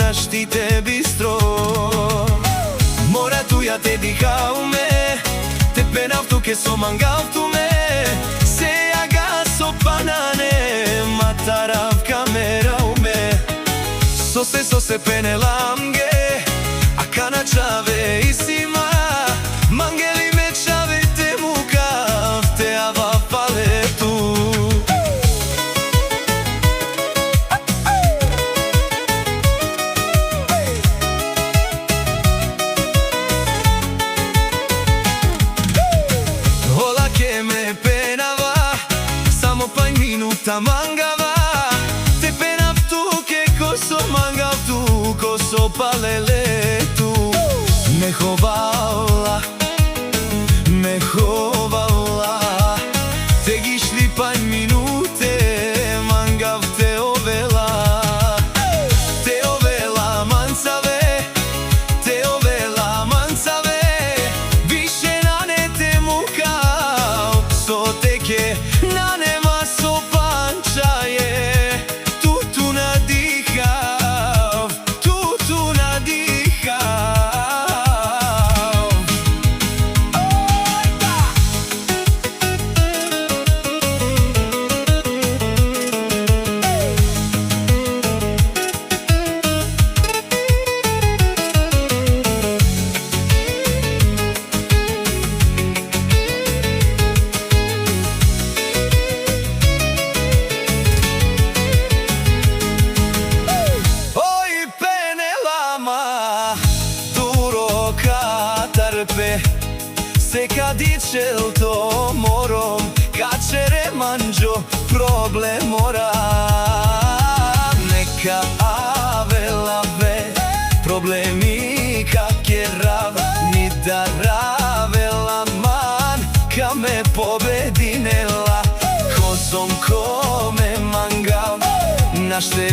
naštite bistro. Mora tu ja te dihaume, te penavtu ke so mangaltume, se agaso panane, matarav kameraume. Sose penelamge, akana chave isima, mangeli me chave te mukav, te ava paletu. Hola ke me penava, samo pa minuta mangava, te penav tu ke koso mangav tu, koso palele tu. Me chovala, te gishli pa minute, mangav te ovela, mancave, više nane te mukav, so teke nane maso pančaje, tu nadihav, tu nadihav. Se kad ičel to morom, kačere manđo problem mora. Neka avelave, problemi kak je rav, ni da ravela man, ka me pobedinela. Kozom kome mangal, našte